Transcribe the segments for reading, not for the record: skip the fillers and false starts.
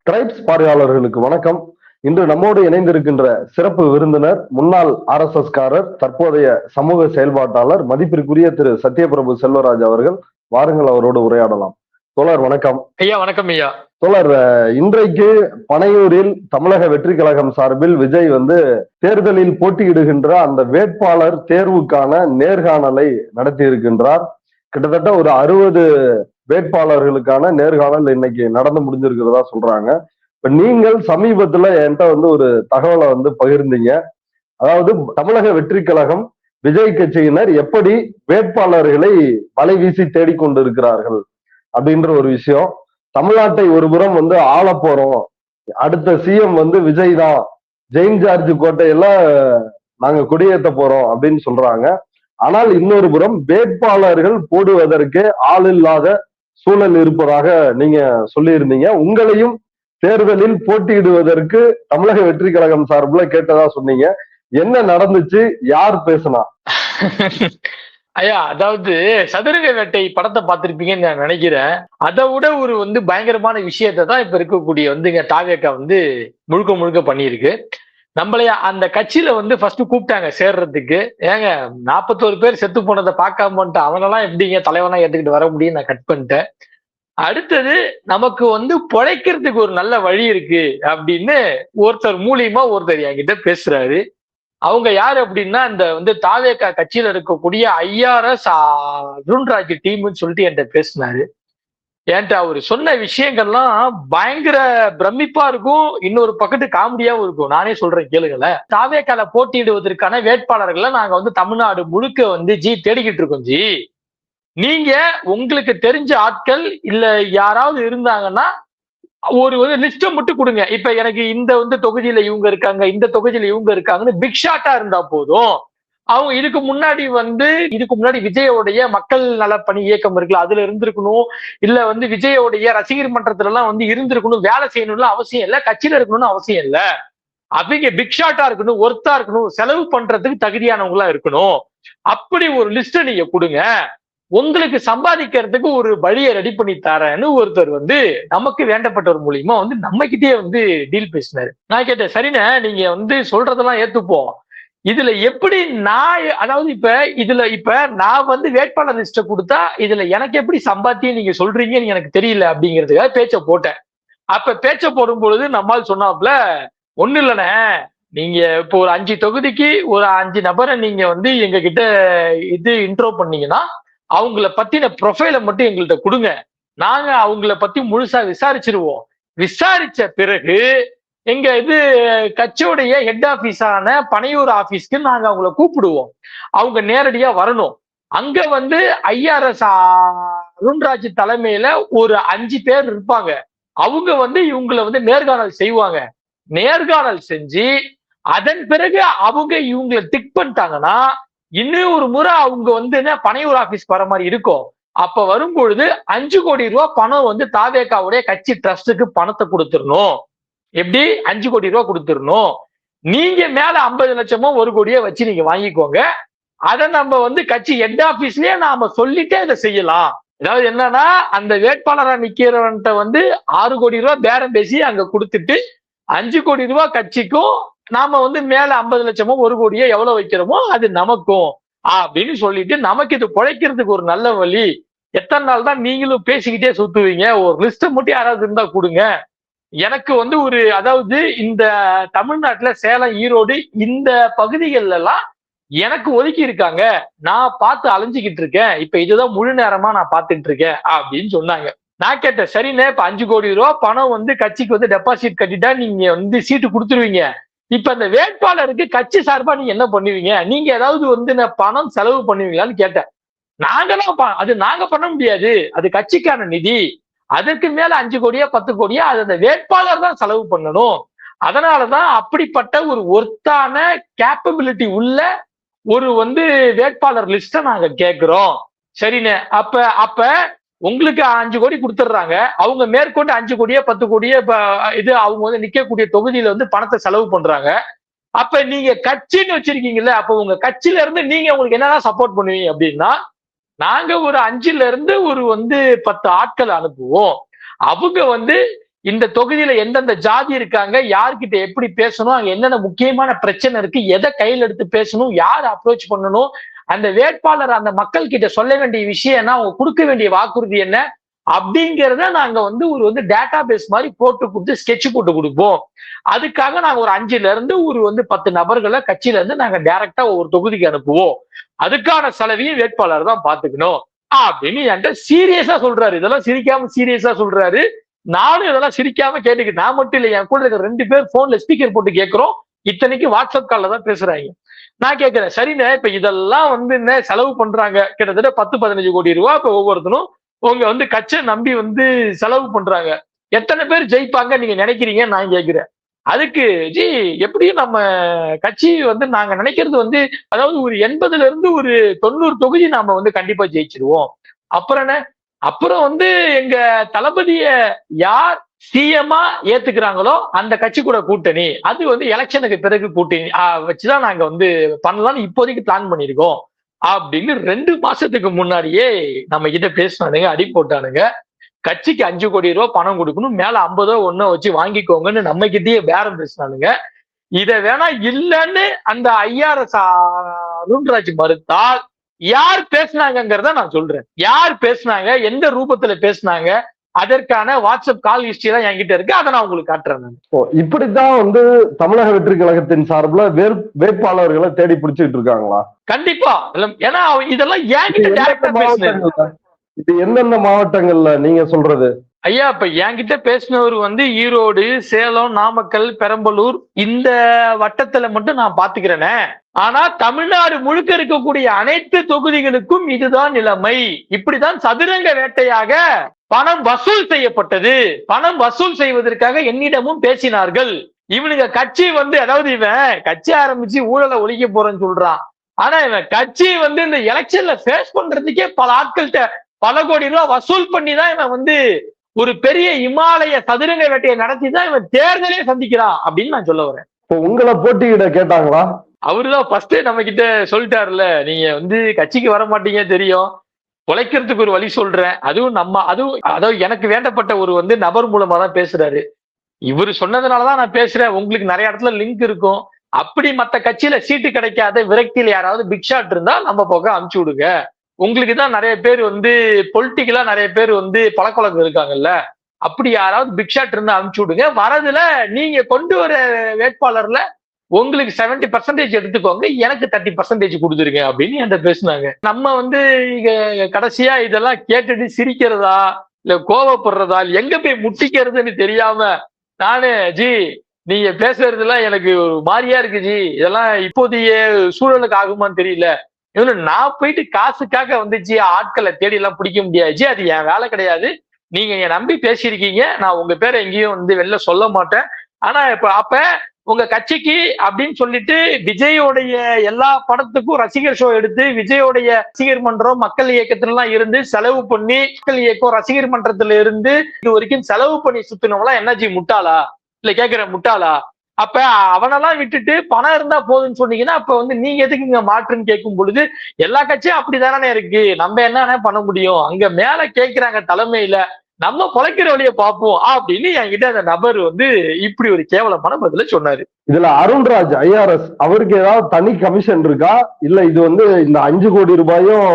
Tribes பார்வையாளர்களுக்கு வணக்கம். இன்று நம்மோடு இணைந்திருக்கின்ற சிறப்பு விருந்தினர் முன்னாள் RSS காரர், தற்போதைய சமூக செயல்பாட்டாளர், மதிப்பிற்குரிய திரு சத்யபிரபு செல்வராஜ் அவர்கள். வாருங்கள், அவரோடு உரையாடலாம். தோழர் வணக்கம். ஐயா வணக்கம். ஐயா தோழர், இன்றைக்கு பனையூரில் தமிழக வெற்றி கழகம் சார்பில் விஜய் தேர்தலில் போட்டியிடுகின்ற அந்த வேட்பாளர் தேர்வுக்கான நேர்காணலை நடத்தி இருக்கின்றார். கிட்டத்தட்ட ஒரு 60 வேட்பாளர்களுக்கான நேர்காணல் இன்னைக்கு நடந்து முடிஞ்சிருக்கிறதா சொல்றாங்க. இப்ப நீங்கள் சமீபத்துல என்கிட்ட ஒரு தகவலை பகிர்ந்தீங்க. அதாவது தமிழக வெற்றி கழகம் விஜய் கட்சியினர் எப்படி வேட்பாளர்களை வலை வீசி தேடிக்கொண்டு இருக்கிறார்கள் அப்படின்ற ஒரு விஷயம். தமிழ்நாட்டை ஒருபுறம் ஆள போறோம், அடுத்த CM விஜய் தான், ஜெயின் ஜார்ஜ் கோட்டையெல்லாம் நாங்க கொடியேற்ற போறோம் அப்படின்னு சொல்றாங்க. ஆனால் இன்னொரு புறம் வேட்பாளர்கள் போடுவதற்கு ஆள் இல்லாத சூழல் இருப்பதாக நீங்க சொல்லியிருந்தீங்க. உங்களையும் தேர்தலில் போட்டியிடுவதற்கு தமிழக வெற்றி கழகம் சார்பில் கேட்டதா சொன்னீங்க. என்ன நடந்துச்சு? யார் பேசினா? ஐயா, அதாவது சதுரங்க வேட்டை படத்தை பார்த்திருப்பீங்கன்னு நான் நினைக்கிறேன். அதை விட ஒரு பயங்கரமான விஷயத்தை தான் இப்ப இருக்கக்கூடிய தாவேக்கா முழுக்க முழுக்க பண்ணியிருக்கு. நம்மளைய அந்த கட்சியில ஃபர்ஸ்ட் கூப்பிட்டாங்க சேர்றதுக்கு. ஏங்க 41 பேர் செத்து போனதை பார்க்காம அவனெல்லாம் எப்படிங்க தலைவனா ஏத்துக்கிட்டு வர முடியும்? நான் கட் பண்ணிட்டேன். அடுத்தது நமக்கு பொழைக்கிறதுக்கு ஒரு நல்ல வழி இருக்கு அப்படின்னு ஒருத்தர் மூலியமா ஒருத்தர் என்கிட்ட பேசுறாரு. அவங்க யாரு அப்படின்னா இந்த தாவேக்கா கட்சியில இருக்கக்கூடிய IRS அருண்ராஜ் டீம்னு சொல்லிட்டு என்கிட்ட பேசினாரு. ஏன்ட்ட அவரு சொன்ன விஷயங்கள்லாம் பயங்கர பிரமிப்பா இருக்கும், இன்னொரு பக்கத்து காமெடியாவும் இருக்கும். நானே சொல்றேன், கேளுங்களேன். தாவேக்கால போட்டியிடுவதற்கான வேட்பாளர்களை நாங்க தமிழ்நாடு முழுக்க தேடிக்கிட்டு இருக்கோம். நீங்க உங்களுக்கு தெரிஞ்ச ஆட்கள் இல்ல யாராவது இருந்தாங்கன்னா ஒரு லிஸ்ட மட்டும் கொடுங்க. இப்ப எனக்கு இந்த தொகுதியில இவங்க இருக்காங்க, இந்த தொகுதியில இவங்க இருக்காங்கன்னு பிக் ஷாட்டா இருந்தா போதும். அவங்க இதுக்கு முன்னாடி விஜயோடைய மக்கள் நல பணி இயக்கம் இருக்குல்ல, அதுல இருந்திருக்கணும், இல்ல விஜயோடைய ரசிகர் மன்றத்துல எல்லாம் இருந்திருக்கணும், வேலை செய்யணும்னு அவசியம் இல்ல, கட்சியில இருக்கணும்னு அவசியம் இல்ல. அவங்க பிக் ஷாட்டா இருக்கணும், ஒர்த்தா இருக்கணும், செலவு பண்றதுக்கு தகுதியானவங்களா இருக்கணும். அப்படி ஒரு லிஸ்ட நீங்க கொடுங்க, உங்களுக்கு சம்பாதிக்கிறதுக்கு ஒரு வழியை ரெடி பண்ணி தரேன்னு ஒருத்தர் நமக்கு வேண்டப்பட்டவர் மூலியமா நம்ம கிட்டே டீல் பேசினாரு. நான் கேட்டேன், சரிண்ணே, நீங்க சொல்றதெல்லாம் ஏத்துப்போம், இதுல எப்படி அதாவது இப்ப நான் வேட்பாளர் லிஸ்ட கொடுத்தா இதுல எனக்கு எப்படி சம்பாத்தியம் நீங்க சொல்றீங்கன்னு எனக்கு தெரியல அப்படிங்கிறதுக்காக பேச்ச போட்டேன். அப்ப பேச்ச போடும் பொழுது நம்மால் சொன்னாப்ல, ஒண்ணு இல்லைண்ணே, நீங்க இப்போ ஒரு 5 தொகுதிக்கு ஒரு 5 நபரை நீங்க எங்க கிட்ட இன்ட்ரோ பண்ணீங்கன்னா அவங்கள பத்தின ப்ரொஃபைலை மட்டும் எங்கள்கிட்ட கொடுங்க, நாங்க அவங்கள பத்தி முழுசா விசாரிச்சிருவோம். விசாரிச்ச பிறகு எங்க கட்சியோடைய ஹெட் ஆபீஸான பனையூர் ஆபீஸ்க்கு நாங்க அவங்கள கூப்பிடுவோம். அவங்க நேரடியா வரணும். அங்க IRS அருண்ராஜ் தலைமையில ஒரு 5 பேர் இருப்பாங்க. அவங்க இவங்களை நேர்காணல் செய்வாங்க. நேர்காணல் செஞ்சு அதன் பிறகு அவங்க இவங்களை டிக் பண்ணிட்டாங்கன்னா இன்னும் ஒரு முறை அவங்க பனையூர் ஆபீஸ்க்கு வர மாதிரி இருக்கும். அப்ப வரும்பொழுது 5 கோடி ரூபாய் பணம் தாவேக்காவுடைய கட்சி ட்ரஸ்டுக்கு பணத்தை கொடுத்துடணும். எப்படி? 5 கோடி ரூபாய் கொடுத்துடணும். நீங்க மேல 50 லட்சமோ 1 கோடியோ வச்சு நீங்க வாங்கிக்கோங்க. அதை நம்ம கட்சி ஹெட் ஆபீஸ்லயே நாம சொல்லிட்டே இதை செய்யலாம். அதாவது என்னன்னா, அந்த வேட்பாளரா நிக்கிறவன்ட்ட 6 கோடி ரூபாய் பேரம் பேசி அங்க கொடுத்துட்டு 5 கோடி ரூபாய் கட்சிக்கும், நாம மேல 50 லட்சமோ 1 கோடியோ எவ்வளவு வைக்கிறோமோ அது நமக்கும் அப்படின்னு சொல்லிட்டு, நமக்கு இது பொழைக்கிறதுக்கு ஒரு நல்ல வழி. எத்தனை நாள் தான் நீங்களும் பேசிக்கிட்டே சுத்துவீங்க? ஒரு லிஸ்ட மட்டும் யாராவது இருந்தா கொடுங்க. எனக்கு ஒரு அதாவது இந்த தமிழ்நாட்டுல சேலம், ஈரோடு இந்த பகுதிகள்ல எல்லாம் எனக்கு ஒதுக்கி இருக்காங்க, நான் பார்த்து அலைஞ்சுக்கிட்டு இருக்கேன், இப்ப இதுதான் முழு நேரமா நான் பார்த்துட்டு இருக்கேன் அப்படின்னு சொன்னாங்க. நான் கேட்டேன், சரிண்ணே, இப்ப 5 கோடி ரூபாய் பணம் கட்சிக்கு டெபாசிட் கட்டிட்டா நீங்க சீட்டு கொடுத்துருவீங்க. இப்ப அந்த வேட்பாளருக்கு கட்சி சார்பா நீங்க என்ன பண்ணுவீங்க? நீங்க ஏதாவது பணம் செலவு பண்ணுவீங்களான்னு கேட்டேன். அது நாங்க பண்ண முடியாது, அது கட்சிக்கான நிதி, அதற்கு மேல 5 கோடியா 10 கோடியா அது அந்த வேட்பாளர் தான் செலவு பண்ணணும். அதனாலதான் அப்படிப்பட்ட ஒரு ஒர்த்தான கேப்பபிலிட்டி உள்ள ஒரு வேட்பாளர் லிஸ்ட நாங்க கேட்கிறோம். சரிண்ணே, அப்ப உங்களுக்கு 5 கோடி கொடுத்துடுறாங்க, அவங்க மேற்கொண்டு 5 கோடியா 10 கோடியா அவங்க நிக்கக்கூடிய தொகுதியில பணத்தை செலவு பண்றாங்க. அப்ப நீங்க கட்சின்னு வச்சிருக்கீங்கல்ல, அப்ப உங்க கட்சியில இருந்து நீங்க உங்களுக்கு என்னதான் சப்போர்ட் பண்ணுவீங்க அப்படின்னா, நாங்க ஒரு 5ல இருந்து ஒரு 10 ஆட்கள் அனுப்புவோம். அவங்க இந்த தொகுதியில எந்தெந்த ஜாதி இருக்காங்க, யார்கிட்ட எப்படி பேசணும், அங்க என்னென்ன முக்கியமான பிரச்சனை இருக்கு, எதை கையில் எடுத்து பேசணும், யார் அப்ரோச் பண்ணணும், அந்த வேட்பாளர் அந்த மக்கள் கிட்ட சொல்ல வேண்டிய விஷயம் என்ன, அவங்க கொடுக்க வேண்டிய வாக்குறுதி என்ன அப்படிங்கிறத நாங்க ஒரு டேட்டா பேஸ் மாதிரி போட்டு கொடுத்து ஸ்கெட்ச் போட்டு கொடுப்போம். அதுக்காக நாங்க ஒரு 5ல இருந்து ஒரு 10 நபர்களை கட்சியில இருந்து நாங்க டைரக்டா ஒவ்வொரு தொகுதிக்கு அனுப்புவோம். அதுக்கான செலவையும் வேட்பாளர் தான் பாத்துக்கணும் அப்படின்னு என்கிட்ட சீரியஸா சொல்றாரு. இதெல்லாம் சிரிக்காம சீரியஸா சொல்றாரு. நானும் இதெல்லாம் சிரிக்காம கேட்டுக்கிட்டு, நான் மட்டும் இல்ல, என் கூட இருக்கிற 2 பேர் போன்ல ஸ்பீக்கர் போட்டு கேட்கிறோம். இத்தனைக்கு வாட்ஸ்அப் கால்ல தான் பேசுறாங்க. நான் கேட்கிறேன், சரிண்ணே, இப்ப இதெல்லாம் என்ன செலவு பண்றாங்க, கிட்டத்தட்ட 10-15 கோடி ரூபாய் இப்ப ஒவ்வொருத்தனும் உங்க கட்சியை நம்பி செலவு பண்றாங்க. எத்தனை பேர் ஜெயிப்பாங்க நீங்க நினைக்கிறீங்க நான் கேட்கிறேன். அதுக்கு ஜி எப்படியும் நம்ம கட்சி நாங்க நினைக்கிறது அதாவது ஒரு 80ல இருந்து ஒரு 90 தொகுதி நாம கண்டிப்பா ஜெயிச்சிருவோம். அப்புறம் என்ன, அப்புறம் எங்க தளபதிய யார் சிஎம்மா ஏத்துக்கிறாங்களோ அந்த கட்சி கூட கூட்டணி, அது எலெக்ஷனுக்கு பிறகு கூட்டணி வச்சுதான் நாங்க பண்ணலாம்னு இப்போதைக்கு பிளான் பண்ணிருக்கோம் அப்படின்னு 2 மாசத்துக்கு முன்னாடியே நம்ம கிட்ட பேசினானுங்க, அடி போட்டானுங்க. கட்சிக்கு 5 கோடி ரூபாய் பணம் கொடுக்கணும், மேல 50 ஒண்ணு வச்சு வாங்கிக்கோங்கன்னு நம்ம கிட்டயே பேரம் பேசினானுங்க. இத வேணா இல்லன்னு அந்த ஐஆர்எஸ் அருண்ராஜ் மறுத்தால் யார் பேசினாங்கிறத நான் சொல்றேன். யார் பேசினாங்க, எந்த ரூபத்துல பேசினாங்க, அதற்கான வாட்ஸ்அப் கால் ஹிஸ்டரி தான் என்கிட்ட இருக்கு. அதை நான் உங்களுக்கு காட்டுறேன். இப்படித்தான் தமிழக வெற்றி கழகத்தின் சார்பில் வேட்பாளர்களை தேடி பிடிச்சிட்டு இருக்காங்களா? கண்டிப்பா. ஏன்னா இதெல்லாம் என்கிட்ட டைரக்டா பேசுனேன். இது எந்தெந்த மாவட்டங்கள்ல நீங்க சொல்றது? ஐயா, இப்ப என்கிட்ட பேசினவர் ஈரோடு, சேலம், நாமக்கல், பெரம்பலூர் இந்த வட்டத்துல மட்டும் நான் பாத்துக்கிறேனே. ஆனா தமிழ்நாடு முழுக்க இருக்கக்கூடிய அனைத்து தொகுதிகளுக்கும் இதுதான் நிலைமை. இப்படிதான் சதுரங்க வேட்டையாக பணம் வசூல் செய்யப்பட்டது. பணம் வசூல் செய்வதற்காக என்னிடமும் பேசினார்கள். இவனுங்க கட்சி அதாவது இவன் கட்சி ஆரம்பிச்சு ஊழலை ஒழிக்க போறேன்னு சொல்றான். ஆனா இவன் கட்சி இந்த எலெக்ஷன்ல ஃபேஸ் பண்றதுக்கே பல ஆட்கள்கிட்ட பல கோடி ரூபாய் வசூல் பண்ணி தான் இவன் ஒரு பெரிய இமாலய சதுரங்க வேட்டையை நடத்தி தான் இவன் தேர்தலே சந்திக்கிறான் அப்படின்னு நான் சொல்ல வரேன். உங்களை போட்டியிட கேட்டாங்களா? அவருதான் ஃபர்ஸ்ட் நம்ம கிட்ட சொல்லிட்டாருல, நீங்க கட்சிக்கு வர மாட்டீங்க தெரியும், உழைக்கிறதுக்கு ஒரு வழி சொல்றேன், அதுவும் அதாவது எனக்கு வேண்டப்பட்ட ஒரு நபர் மூலமா தான் பேசுறாரு. இவரு சொன்னதுனாலதான் நான் பேசுறேன். உங்களுக்கு நிறைய இடத்துல லிங்க் இருக்கும். அப்படி மத்த கட்சியில சீட்டு கிடைக்காத விரக்தியில யாராவது பிக் ஷாட் இருந்தா நம்ம பக்கம் அனுப்பிச்சு விடுங்க. உங்களுக்கு தான் நிறைய பேர் பொலிட்டிக்கலா நிறைய பேர் பழக்கவழக்கம் இருக்காங்கல்ல, அப்படி யாராவது பிக் ஷாட் இருந்தா அனுப்பிச்சு விடுங்க. வரதுல நீங்க கொண்டு வர வேட்பாளர்ல உங்களுக்கு 70% எடுத்துக்கோங்க, எனக்கு 30% கொடுத்துருங்க அப்படின்னு என்கிட்ட பேசினாங்க. நம்ம இங்க கடைசியா இதெல்லாம் கேட்டுட்டு சிரிக்கிறதா இல்ல கோவப்படுறதா எங்க போய் முட்டிக்கிறதுன்னு தெரியாம நானு, ஜி நீங்க பேசுறதுலாம் எனக்கு ஒரு மாதிரியா இருக்கு ஜி, இதெல்லாம் இப்போதைய சூழலுக்கு ஆகுமான்னு தெரியல, நான் போயிட்டு காசுக்காக ஜி ஆட்களை தேடி எல்லாம் பிடிக்க முடியாது ஜி, அது என் வேலை கிடையாது, நீங்க என் நம்பி பேசியிருக்கீங்க, நான் உங்க பேரை எங்கேயும் வெளில சொல்ல மாட்டேன். ஆனா அப்ப உங்க கட்சிக்கு அப்படின்னு சொல்லிட்டு விஜயோடைய எல்லா படத்துக்கும் ரசிகர் ஷோ எடுத்து விஜயோடைய ரசிகர் மன்றம் மக்கள் இயக்கத்துல எல்லாம் இருந்து செலவு பண்ணி மக்கள் இயக்கம் ரசிகர் மன்றத்துல இருந்து இது வரைக்கும் செலவு பண்ணி சுத்தினவங்களாம் என்ன முட்டாளா இல்ல கேக்குற முட்டாளா? அப்ப அவனெல்லாம் விட்டுட்டு பணம் இருந்தா போதுன்னு சொன்னீங்கன்னா அப்ப நீங்க எதுக்கு இங்க மாற்றுன்னு கேட்கும் பொழுது எல்லா கட்சியும் அப்படிதானே இருக்கு, நம்ம என்ன பண்ண முடியும், அங்க மேல கேட்கிறாங்க தலைமையில, நம்ம பொழைக்கிற வழியை பார்ப்போம் அப்படின்னு என்கிட்ட அந்த நபர் இப்படி ஒரு கேவலமான பதில சொன்னாரு. இதுல அருண்ராஜ் ஐஆர்எஸ் அவருக்கு ஏதாவது தனி கமிஷன் இருக்கா, இல்ல இது இந்த 5 கோடி ரூபாயும்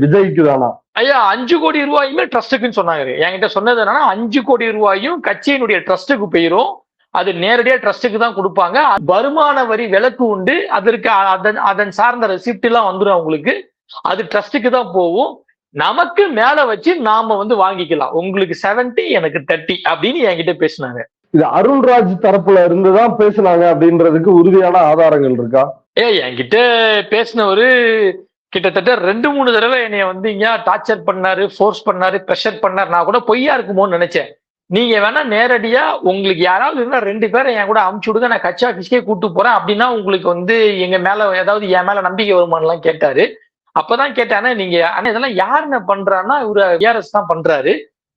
விஜய்க்கு தானா? ஐயா, 5 கோடி ரூபாயுமே ட்ரஸ்டுக்குன்னு சொன்னாங்க. என்கிட்ட சொன்னது என்னன்னா 5 கோடி ரூபாயும் கட்சியினுடைய ட்ரஸ்டுக்கு போயிரும், அது நேரடியா ட்ரஸ்டுக்கு தான் கொடுப்பாங்க. வருமான வரி விலக்கு உண்டு, அதற்கு அதன் சார்ந்த ரெசிப்ட் எல்லாம் வந்துடும் அவங்களுக்கு, அது ட்ரஸ்டுக்கு தான் போகும். நமக்கு மேல வச்சு நாம வாங்கிக்கலாம், உங்களுக்கு 70 எனக்கு 30 அப்படின்னு என்கிட்ட பேசினாங்க. இது அருண்ராஜ் தரப்புல இருந்துதான் பேசினாங்க அப்படின்றதுக்கு உறுதியான ஆதாரங்கள் இருக்கா? என்கிட்ட பேசினவரு கிட்டத்தட்ட 2-3 தடவை என்னைய இங்க டார்ச்சர் பண்ணாரு, ஃபோர்ஸ் பண்ணாரு, ப்ரெஷர் பண்ணாரு. நான் கூட பொய்யா இருக்குமோன்னு நினைச்சேன். நீங்க வேணா நேரடியா உங்களுக்கு யாராவது இருந்தா 2 பேரை என் கூட அமுச்சு விடுங்க, நான் கட்சி ஆபீஸ்க்கே கூட்டு போறேன், அப்படின்னா உங்களுக்கு எங்க மேல ஏதாவது என் மேல நம்பிக்கை வருமானலாம் கேட்டாரு. அப்பதான் கேட்டானே, நீங்க இதெல்லாம் யாருன்னு பண்றான்னா இவரு ஐஆர்எஸ் தான் பண்றாரு.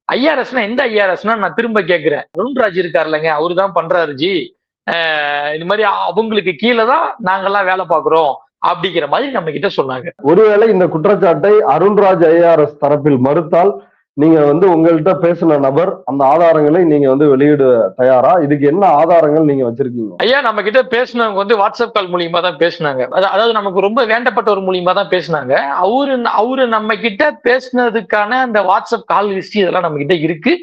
ஐஆர்எஸ்னா எந்த ஐஆர்எஸ்னா நான் திரும்ப கேட்கிறேன், அருண்ராஜ் இருக்காருல்லங்க அவரு தான் பண்றாரு ஜி, இந்த மாதிரி அவங்களுக்கு கீழே தான் நாங்கெல்லாம் வேலை பாக்குறோம் அப்படிங்கிற மாதிரி நம்ம கிட்ட சொன்னாங்க. ஒருவேளை இந்த குற்றச்சாட்டை அருண்ராஜ் ஐஆர்எஸ் தரப்பில் மறுத்தால் நீங்க வந்து உங்கள்கிட்ட பேசின நபர் அந்த ஆதாரங்களை நீங்க வந்து வெளியிட தயாரா? இதுக்கு என்ன ஆதாரங்கள் நீங்க வச்சிருக்கீங்க? ஐயா, நம்ம கிட்ட பேசினவங்க வந்து வாட்ஸ்அப் கால் மூலியமா தான் பேசினாங்க. அதாவது நமக்கு ரொம்ப வேண்டப்பட்டவர் மூலியமா தான் பேசினாங்க. அவரு நம்ம கிட்ட பேசினதுக்கான அந்த வாட்ஸ்அப் கால் ஹிஸ்டரி இதெல்லாம் நம்ம கிட்ட இருக்கு.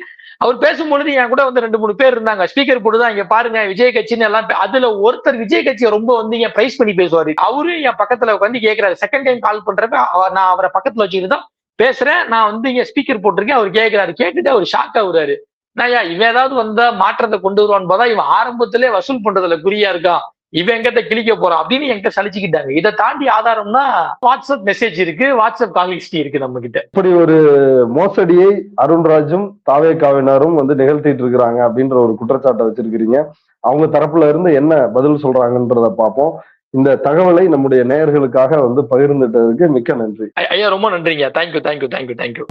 அவர் பேசும்பொழுது என் கூட வந்து 2, 3 பேர் இருந்தாங்க. ஸ்பீக்கர் போட்டுதான் இங்க பாருங்க விஜய் கட்சின்னு எல்லாம் அதுல ஒருத்தர் விஜய் கட்சியை ரொம்ப வந்து இங்க பிரைஸ் பண்ணி பேசுவாரு. அவரும் என் பக்கத்துல உட்காந்து கேட்கிறாரு. செகண்ட் டைம் கால் பண்றப்ப நான் அவரை பக்கத்துல வச்சுக்கிட்டு தான் பேசுறேன். நான் வந்து இங்க ஸ்பீக்கர் போட்டிருக்கேன். அவர் கேட்கிறாரு. கேட்டுட்டு அவர் ஷாக் ஆகுறாரு. நாயா இவன் ஏதாவது வந்தா மாற்றத்தை கொண்டு வருவான்னு பார்த்தா இவன் ஆரம்பத்திலே வசூல் பண்றதுல குறியா இருக்கான். இவன் எங்கிட்ட கிழிக்க போறான் அப்படின்னு என்கிட்ட சலிச்சுக்கிட்டாங்க. இதை தாண்டி ஆதாரம்னா வாட்ஸ்அப் மெசேஜ் இருக்கு, வாட்ஸ்அப் கால் ஹிஸ்டரி இருக்கு நம்ம கிட்ட. இப்படி ஒரு மோசடியை அருண்ராஜும் தாவேகாவினரும் வந்து நிகழ்த்திட்டு இருக்கிறாங்க அப்படின்ற ஒரு குற்றச்சாட்டை வச்சிருக்கிறீங்க. அவங்க தரப்புல இருந்து என்ன பதில் சொல்றாங்கன்றத பார்ப்போம். இந்த தகவலை நம்முடைய நேயர்களுக்காக வந்து பகிர்ந்துட்டதுக்கு மிக்க நன்றி. ஐயா ரொம்ப நன்றிங்க. தேங்க்யூ.